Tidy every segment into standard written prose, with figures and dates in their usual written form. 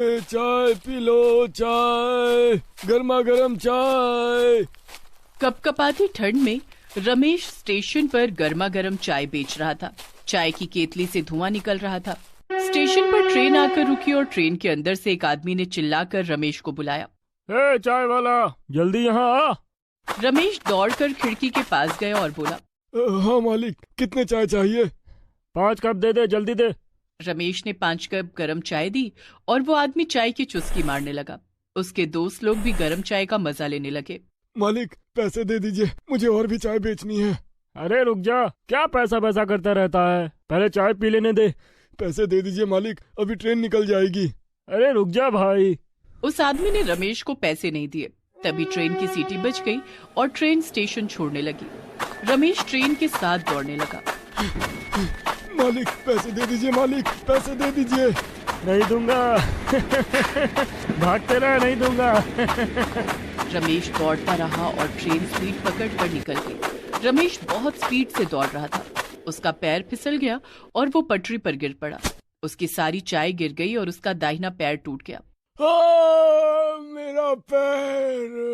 चाय P low, चाय, गर्मा गर्म चाय। कपकपाती ठंड में रमेश स्टेशन पर गर्मा गर्म चाय बेच रहा था। चाय की केतली से धुआं निकल रहा था। स्टेशन पर ट्रेन आकर रुकी और ट्रेन के अंदर से एक आदमी ने चिल्लाकर रमेश को बुलाया। चाय वाला, जल्दी यहाँ आ। रमेश दौड़कर खिड़की के पास गया और बोला, हाँ मालिक, कितने चाय चाहिए? 5 कप दे दे, जल्दी दे। रमेश ने 5 कप गरम चाय दी और वो आदमी चाय की चुस्की मारने लगा। उसके दोस्त लोग भी गरम चाय का मजा लेने लगे। मालिक, पैसे दे दीजिए, मुझे और भी चाय बेचनी है। अरे रुक जा, क्या पैसा पैसा करता रहता है, पहले चाय पी लेने दे। पैसे दे दीजिए मालिक, अभी ट्रेन निकल जाएगी। अरे रुक जा भाई। उस आदमी ने रमेश को पैसे नहीं दिए। तभी ट्रेन की सीटी बज गई और ट्रेन स्टेशन छोड़ने लगी। रमेश ट्रेन के साथ दौड़ने लगा। मालिक, पैसे दे दीजिए मालिक, पैसे दे दीजिए। नहीं दूंगा। भागते रहे, नहीं दूंगा। रमेश दौड़ता रहा और ट्रेन स्पीड पकड़कर निकल गई। रमेश बहुत स्पीड से दौड़ रहा था। उसका पैर फिसल गया और वो पटरी पर गिर पड़ा। उसकी सारी चाय गिर गई और उसका दाहिना पैर टूट गया। मेरा पैर।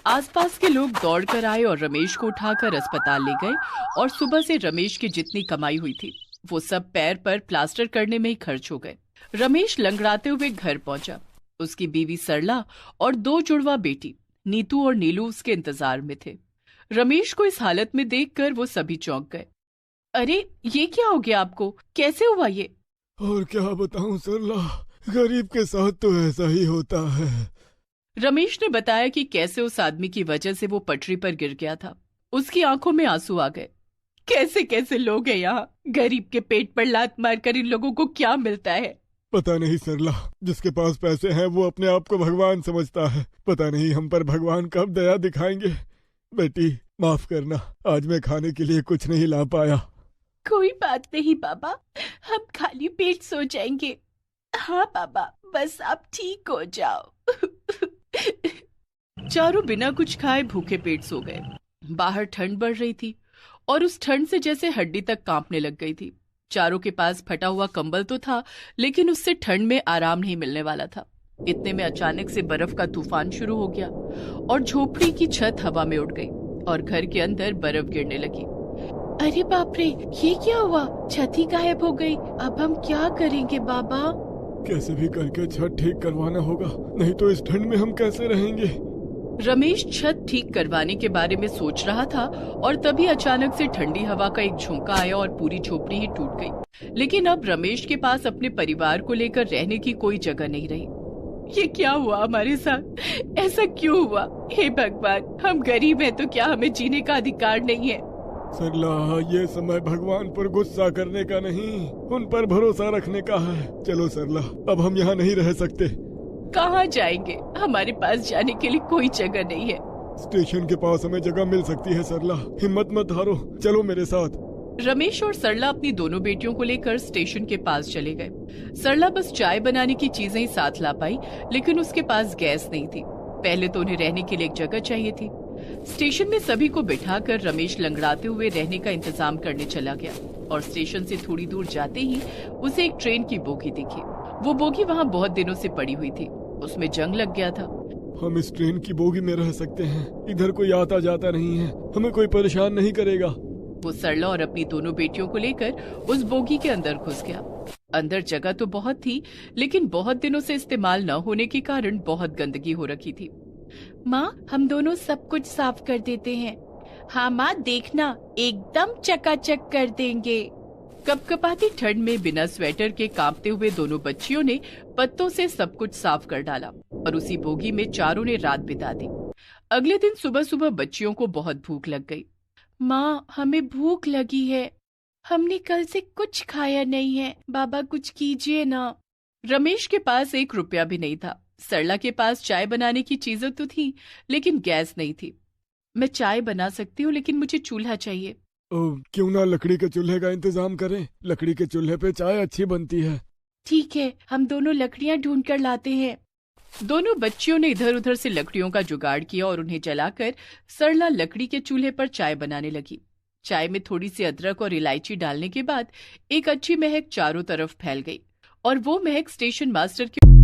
आसपास के लोग दौड़कर आए और रमेश को उठाकर अस्पताल ले गए और सुबह से रमेश की जितनी कमाई हुई थी वो सब पैर पर प्लास्टर करने में ही खर्च हो गए। रमेश लंगड़ाते हुए घर पहुंचा। उसकी बीवी सरला और 2 जुड़वा बेटी नीतू और नीलू उसके इंतजार में थे। रमेश को इस हालत में देखकर वो सभी चौंक गए। अरे, ये क्या हो गया आपको? कैसे हुआ ये? और क्या बताऊं सरला, गरीब के साथ तो ऐसा ही होता है। रमेश ने बताया कि कैसे उस आदमी की वजह से वो पटरी पर गिर गया था। उसकी आंखों में आंसू आ गए। कैसे कैसे लोग हैं यहाँ, गरीब के पेट पर लात मारकर इन लोगों को क्या मिलता है? पता नहीं सरला, जिसके पास पैसे हैं वो अपने आप को भगवान समझता है। पता नहीं हम पर भगवान कब दया दिखाएंगे। बेटी, माफ करना, आज मैं खाने के लिए कुछ नहीं ला पाया। कोई बात नहीं बाबा, हम खाली पेट सो जाएंगे। हाँ बाबा, बस आप ठीक हो जाओ। चारों बिना कुछ खाए भूखे पेट सो गए। बाहर ठंड बढ़ रही थी और उस ठंड से जैसे हड्डी तक कांपने लग गई थी। चारों के पास फटा हुआ कंबल तो था, लेकिन उससे ठंड में आराम नहीं मिलने वाला था। इतने में अचानक से बर्फ का तूफान शुरू हो गया और झोपड़ी की छत हवा में उड़ गई और घर के अंदर बर्फ गिरने लगी। अरे बाप रे, ये क्या हुआ? छत ही गायब हो गई। अब हम क्या करेंगे बाबा? कैसे भी करके छत ठीक करवाना होगा, नहीं तो इस ठंड में हम कैसे रहेंगे। रमेश छत ठीक करवाने के बारे में सोच रहा था और तभी अचानक से ठंडी हवा का एक झोंका आया और पूरी झोपड़ी ही टूट गई। लेकिन अब रमेश के पास अपने परिवार को लेकर रहने की कोई जगह नहीं रही। ये क्या हुआ हमारे साथ? ऐसा क्यों हुआ? हे भगवान, हम गरीब हैं तो क्या हमें जीने का अधिकार नहीं है? सरला, ये समय भगवान पर गुस्सा करने का नहीं, उन पर भरोसा रखने का है। चलो सरला, अब हम यहाँ नहीं रह सकते। कहाँ जाएंगे? हमारे पास जाने के लिए कोई जगह नहीं है। स्टेशन के पास हमें जगह मिल सकती है सरला, हिम्मत मत हारो, चलो मेरे साथ। रमेश और सरला अपनी दोनों बेटियों को लेकर स्टेशन के पास चले गए। सरला बस चाय बनाने की चीजें ही साथ ला पाई, लेकिन उसके पास गैस नहीं थी। पहले तो उन्हें रहने के लिए एक जगह चाहिए थी। स्टेशन में सभी को बिठाकर रमेश लंगड़ाते हुए रहने का इंतजाम करने चला गया और स्टेशन से थोड़ी दूर जाते ही उसे एक ट्रेन की बोगी दिखी। वो बोगी वहाँ बहुत दिनों से पड़ी हुई थी, उसमें जंग लग गया था। हम इस ट्रेन की बोगी में रह सकते हैं, इधर कोई आता जाता नहीं है, हमें कोई परेशान नहीं करेगा। वो सरला और अपनी दोनों बेटियों को लेकर उस बोगी के अंदर घुस गया। अंदर जगह तो बहुत थी, लेकिन बहुत दिनों से इस्तेमाल न होने के कारण बहुत गंदगी हो रखी थी। माँ, हम दोनों सब कुछ साफ कर देते हैं। हाँ माँ, देखना, एकदम चकाचक कर देंगे। कपकपाती ठंड में बिना स्वेटर के कांपते हुए दोनों बच्चियों ने पत्तों से सब कुछ साफ कर डाला और उसी बोगी में चारों ने रात बिता दी। अगले दिन सुबह सुबह बच्चियों को बहुत भूख लग गई। माँ, हमें भूख लगी है, हमने कल से कुछ खाया नहीं है, बाबा कुछ कीजिए ना। रमेश के पास 1 रुपया भी नहीं था। सरला के पास चाय बनाने की चीजें तो थी, लेकिन गैस नहीं थी। मैं चाय बना सकती हूँ, लेकिन मुझे चूल्हा चाहिए। क्यों ना लकड़ी के चूल्हे का इंतजाम करें, लकड़ी के चूल्हे पे चाय अच्छी बनती है। ठीक है, हम दोनों लकड़ियाँ ढूंढ कर लाते हैं। दोनों बच्चियों ने इधर उधर से लकड़ियों का जुगाड़ किया और उन्हें जलाकर सरला लकड़ी के चूल्हे पर चाय बनाने लगी। चाय में थोड़ी सी अदरक और इलायची डालने के बाद एक अच्छी महक चारों तरफ फैल गई और वो महक स्टेशन मास्टर के